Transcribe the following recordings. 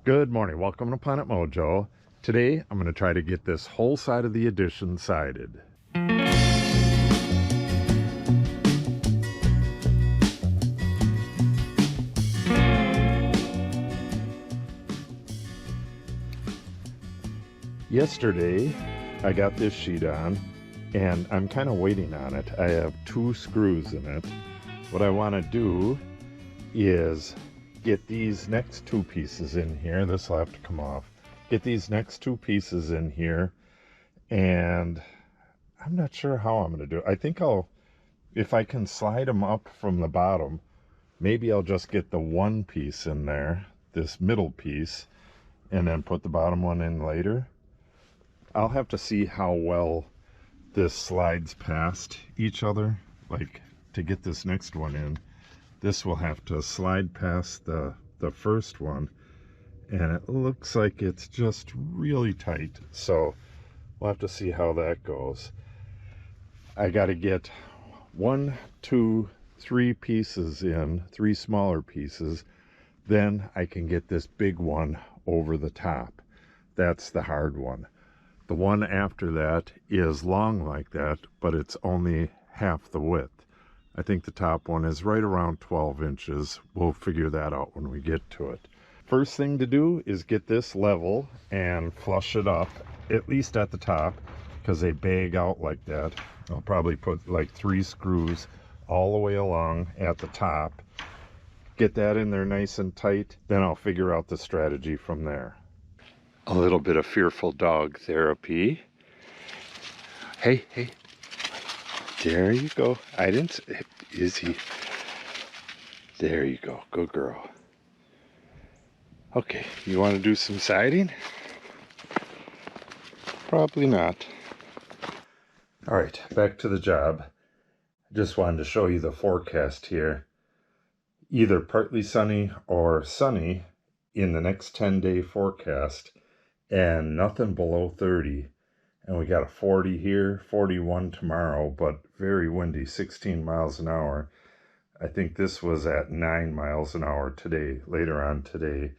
Good morning, welcome to Planet Mojo. Today I'm going to try to get this whole side of the addition sided. Yesterday I got this sheet on and I'm kind of waiting on it. I have 2 screws in it. What I want to do is get these next 2 pieces in here. This will have to come off. Get these next 2 pieces in here, and I'm not sure how I'm going to do it. I think if I can slide them up from the bottom, maybe I'll just get the 1 piece in there, this middle piece, and then put the bottom one in later. I'll have to see how well this slides past each other. Like, to get this next one in, this will have to slide past the first one, and it looks like it's just really tight, so we'll have to see how that goes. I got to get 1, 2, 3 pieces in, 3 smaller pieces, then I can get this big one over the top. That's the hard one. The one after that is long like that, but it's only half the width. I think the top one is right around 12 inches. We'll figure that out when we get to it. First thing to do is get this level and flush it up, at least at the top, because they bag out like that. I'll probably put like 3 screws all the way along at the top. Get that in there nice and tight, then I'll figure out the strategy from there. A little bit of fearful dog therapy. Hey, hey. There you go. I didn't. Is he? There you go. Good girl. Okay, you want to do some siding? Probably not. All right, back to the job. I just wanted to show you the forecast here. Either partly sunny or sunny in the next 10-day forecast, and nothing below 30. And we got a 40 here, 41 tomorrow, but very windy, 16 miles an hour. I think this was at 9 miles an hour today, later on today,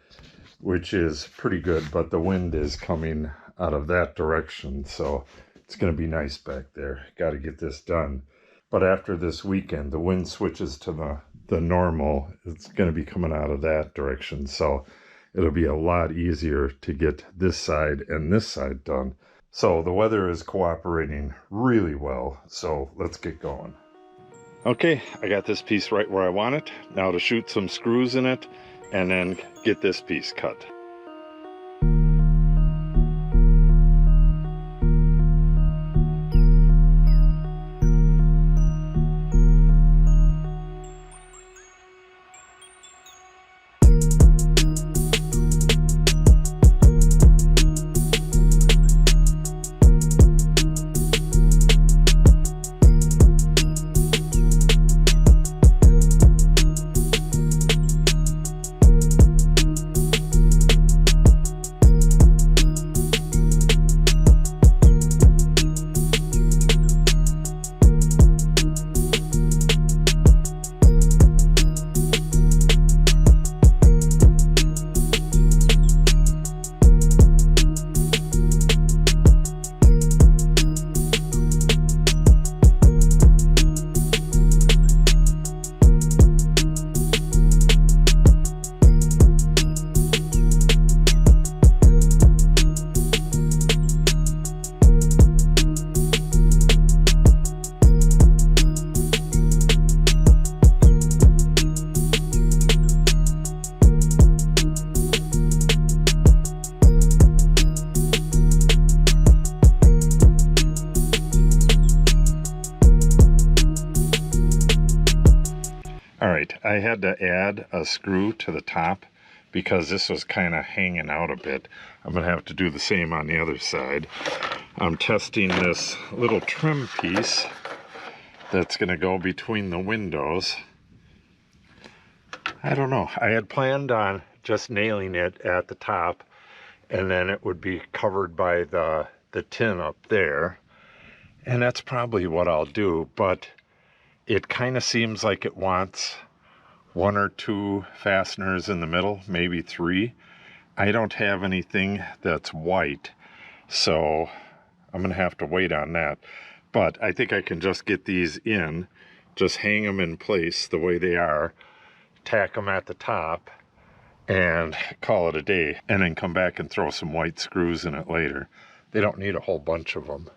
which is pretty good, but the wind is coming out of that direction, so it's going to be nice back there. Got to get this done. But after this weekend, the wind switches to the normal. It's going to be coming out of that direction, so it'll be a lot easier to get this side and this side done. So the weather is cooperating really well, so let's get going. Okay, I got this piece right where I want it. Now to shoot some screws in it and then get this piece cut. Alright, I had to add a screw to the top because this was kind of hanging out a bit. I'm going to have to do the same on the other side. I'm testing this little trim piece that's going to go between the windows. I don't know. I had planned on just nailing it at the top, and then it would be covered by the tin up there. And that's probably what I'll do, but it kind of seems like it wants 1 or 2 fasteners in the middle, maybe 3. I don't have anything that's white, so I'm gonna have to wait on that. But I think I can just get these in, just hang them in place the way they are, tack them at the top, and call it a day, and then come back and throw some white screws in it later. They don't need a whole bunch of them.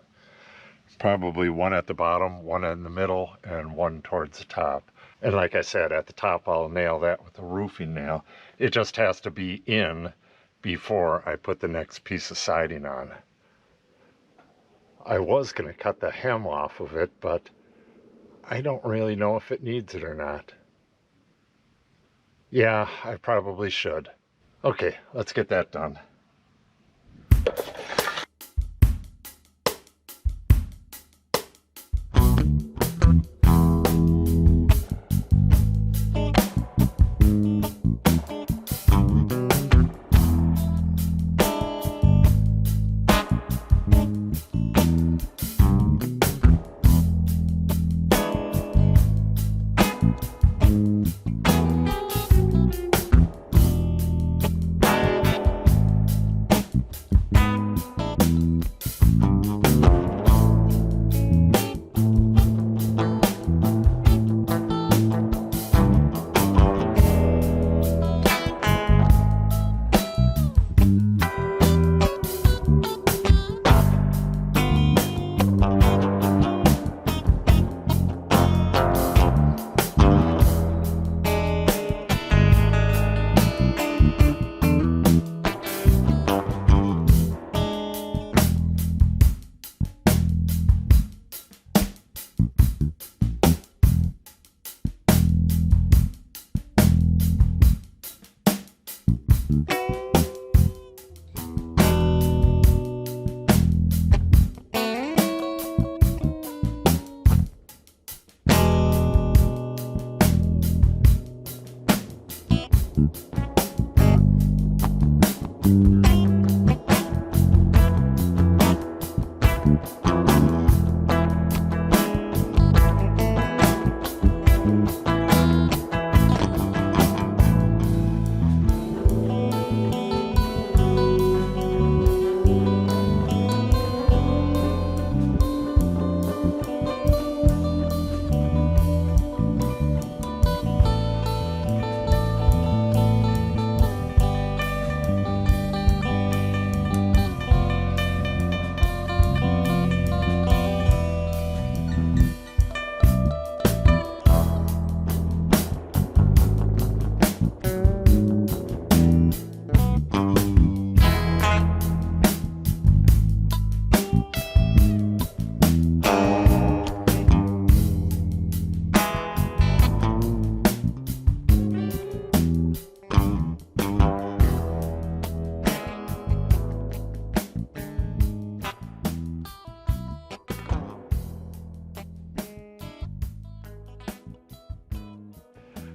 Probably one at the bottom, one in the middle, and one towards the top. And like I said, at the top I'll nail that with a roofing nail. It just has to be in before I put the next piece of siding on. I was going to cut the hem off of it, but I don't really know if it needs it or not. Yeah, I probably should. Okay, let's get that done.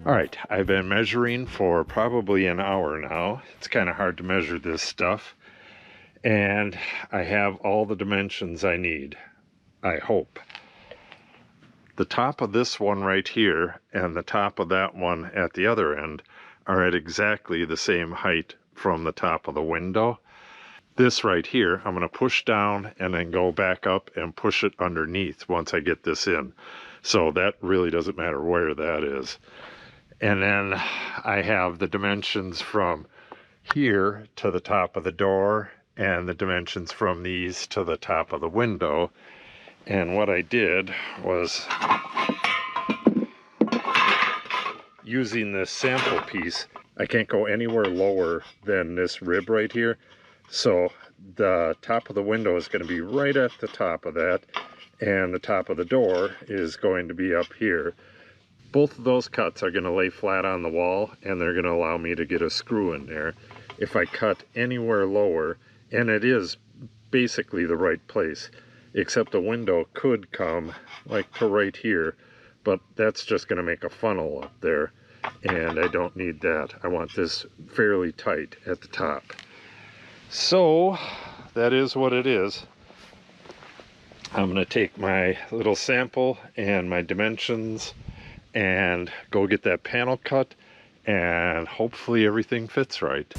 All right, I've been measuring for probably an hour now. It's kind of hard to measure this stuff. And I have all the dimensions I need, I hope. The top of this one right here and the top of that one at the other end are at exactly the same height from the top of the window. This right here, I'm going to push down and then go back up and push it underneath once I get this in. So that really doesn't matter where that is. And then I have the dimensions from here to the top of the door and the dimensions from these to the top of the window. And what I did was, using this sample piece, I can't go anywhere lower than this rib right here. So the top of the window is going to be right at the top of that, and the top of the door is going to be up here. Both of those cuts are going to lay flat on the wall, and they're going to allow me to get a screw in there. If I cut anywhere lower, and it is basically the right place, except the window could come like to right here, but that's just going to make a funnel up there, and I don't need that. I want this fairly tight at the top. So that is what it is. I'm going to take my little sample and my dimensions and go get that panel cut, and hopefully everything fits right.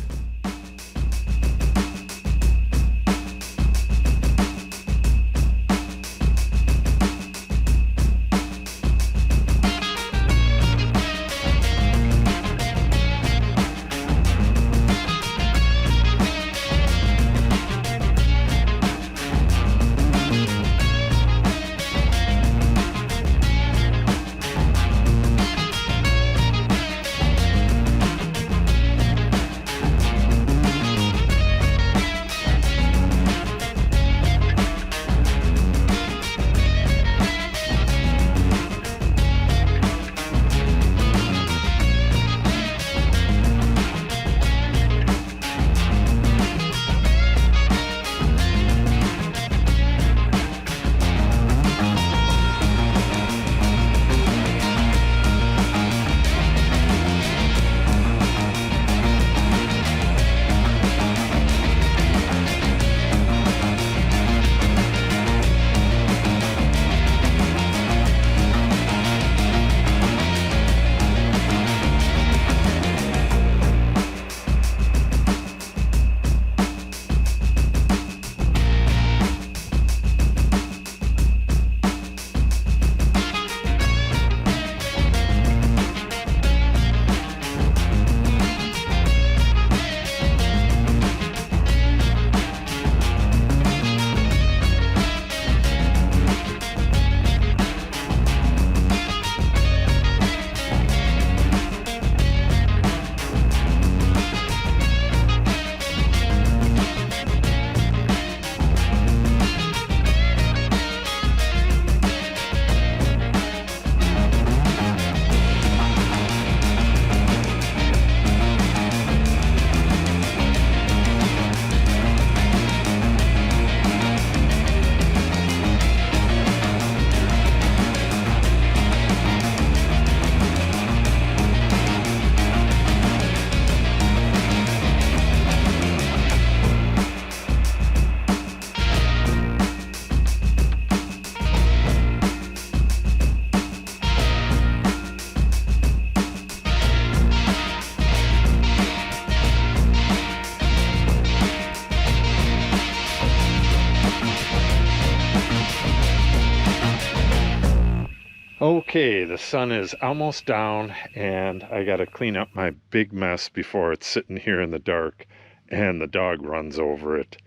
Okay, the sun is almost down and I gotta clean up my big mess before it's sitting here in the dark and the dog runs over it.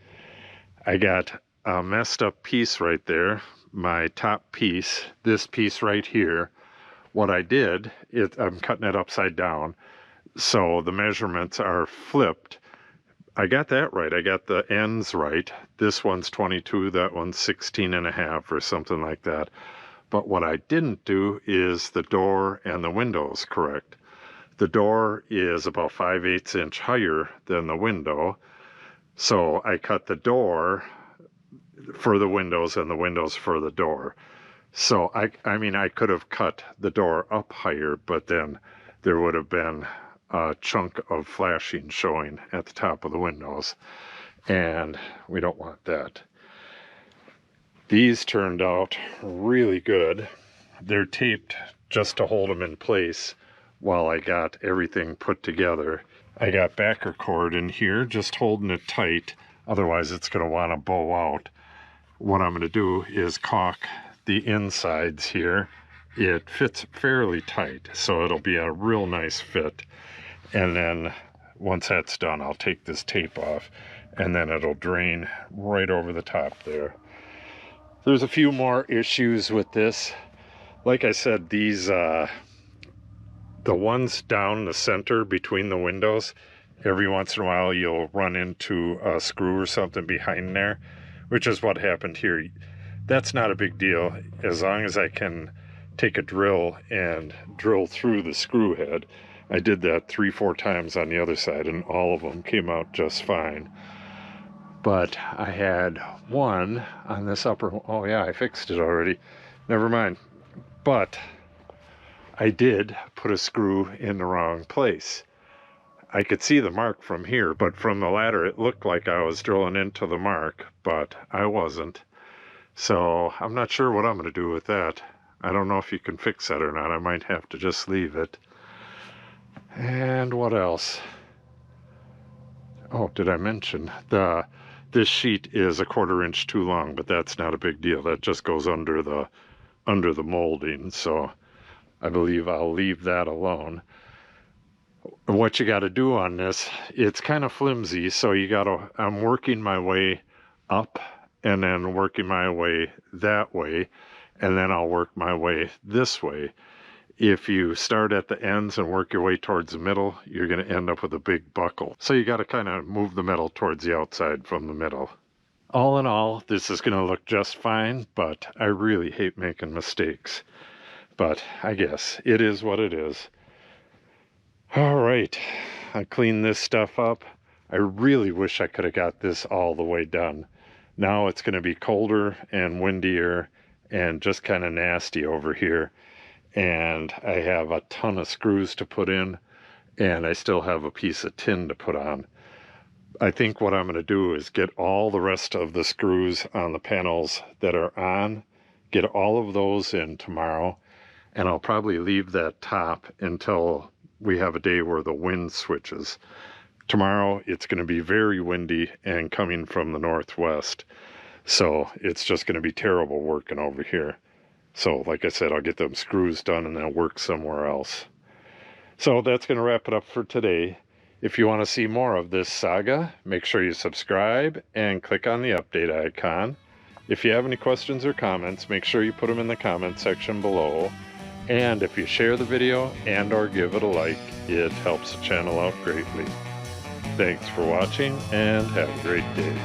I got a messed up piece right there, my top piece, this piece right here. What I did is I'm cutting it upside down, so the measurements are flipped. I got that right. I got the ends right. This one's 22, that one's 16 and a half or something like that. But what I didn't do is the door and the windows correct. The door is about 5/8 inch higher than the window. So I cut the door for the windows and the windows for the door. So I mean, I could have cut the door up higher, but then there would have been a chunk of flashing showing at the top of the windows. And we don't want that. These turned out really good. They're taped just to hold them in place while I got everything put together. I got backer cord in here, just holding it tight. Otherwise it's going to want to bow out. What I'm going to do is caulk the insides here. It fits fairly tight, so it'll be a real nice fit. And then once that's done, I'll take this tape off and then it'll drain right over the top there. There's a few more issues with this. Like I said, these, the ones down the center between the windows, every once in a while you'll run into a screw or something behind there, which is what happened here. That's not a big deal as long as I can take a drill and drill through the screw head. I did that 3-4 times on the other side and all of them came out just fine. But I had one on this upper, oh yeah, I fixed it already. Never mind. But I did put a screw in the wrong place. I could see the mark from here, but from the ladder it looked like I was drilling into the mark, but I wasn't. So I'm not sure what I'm going to do with that. I don't know if you can fix that or not. I might have to just leave it. And what else? Oh, did I mention this sheet is 1/4 inch too long, but that's not a big deal. That just goes under the molding, so I believe I'll leave that alone. What you got to do on this, it's kind of flimsy, so I'm working my way up and then working my way that way, and then I'll work my way this way. If you start at the ends and work your way towards the middle, you're going to end up with a big buckle. So you got to kind of move the metal towards the outside from the middle. All in all, this is going to look just fine, but I really hate making mistakes. But I guess it is what it is. All right, I cleaned this stuff up. I really wish I could have got this all the way done. Now it's going to be colder and windier and just kind of nasty over here. And I have a ton of screws to put in, and I still have a piece of tin to put on. I think what I'm going to do is get all the rest of the screws on the panels that are on, get all of those in tomorrow, and I'll probably leave that top until we have a day where the wind switches. Tomorrow it's going to be very windy and coming from the northwest, so it's just going to be terrible working over here. So like I said, I'll get them screws done and then work somewhere else. So that's going to wrap it up for today. If you want to see more of this saga, make sure you subscribe and click on the update icon. If you have any questions or comments, make sure you put them in the comment section below. And if you share the video and or give it a like, it helps the channel out greatly. Thanks for watching and have a great day.